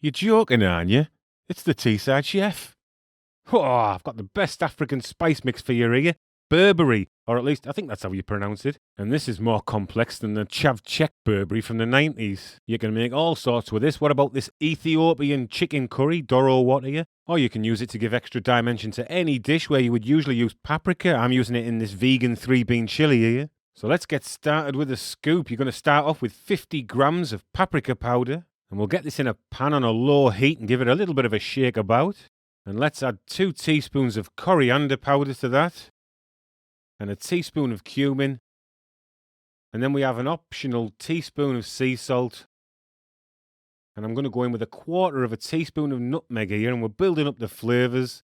You're joking, aren't you? It's the Teesside Chef. Oh, I've got the best African spice mix for you here. Berbere, or at least I think that's how you pronounce it. And this is more complex than the Chav Czech Berbere from the 90s. You can make all sorts with this. What about this Ethiopian chicken curry, Doro what here? Or you can use it to give extra dimension to any dish where you would usually use paprika. I'm using it in this vegan 3-bean chili here. So let's get started with a scoop. You're going to start off with 50 grams of paprika powder. And we'll get this in a pan on a low heat and give it a little bit of a shake about. And let's add 2 teaspoons of coriander powder to that. And a teaspoon of cumin. And then we have an optional teaspoon of sea salt. And I'm going to go in with 1/4 teaspoon of nutmeg here, and we're building up the flavours.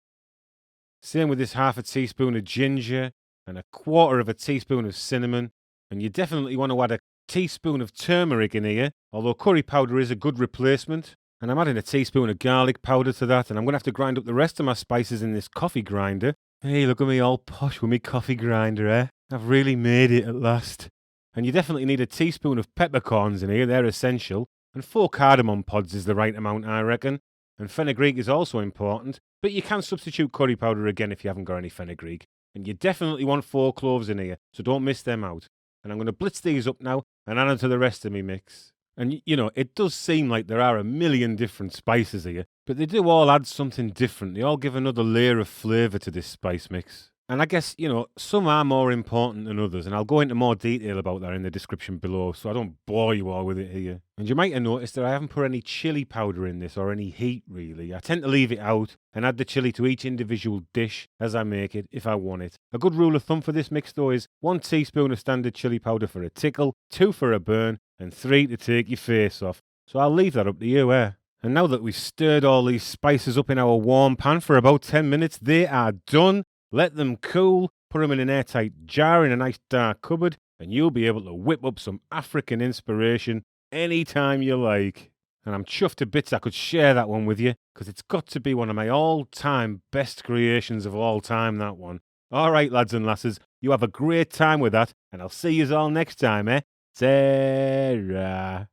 Same with this 1/2 teaspoon of ginger and 1/4 teaspoon of cinnamon. And you definitely want to add a teaspoon of turmeric in here, although curry powder is a good replacement. And I'm adding a teaspoon of garlic powder to that, and I'm going to have to grind up the rest of my spices in this coffee grinder. Hey, look at me all posh with me coffee grinder, eh? I've really made it at last. And you definitely need a teaspoon of peppercorns in here, they're essential. And 4 cardamom pods is the right amount, I reckon. And fenugreek is also important, but you can substitute curry powder again if you haven't got any fenugreek. And you definitely want 4 cloves in here, so don't miss them out. And I'm going to blitz these up now and add them to the rest of my mix. And, you know, it does seem like there are a million different spices here, but they do all add something different. They all give another layer of flavour to this spice mix. And I guess, you know, some are more important than others, and I'll go into more detail about that in the description below, so I don't bore you all with it here. And you might have noticed that I haven't put any chili powder in this, or any heat, really. I tend to leave it out and add the chili to each individual dish as I make it, if I want it. A good rule of thumb for this mix, though, is 1 teaspoon of standard chili powder for a tickle, 2 for a burn, and 3 to take your face off. So I'll leave that up to you, eh? And now that we've stirred all these spices up in our warm pan for about 10 minutes, they are done. Let them cool, put them in an airtight jar in a nice dark cupboard, and you'll be able to whip up some African inspiration anytime you like. And I'm chuffed to bits I could share that one with you, because it's got to be one of my all-time best creations of all time, that one. All right, lads and lasses, you have a great time with that, and I'll see yous all next time, eh? Sarah.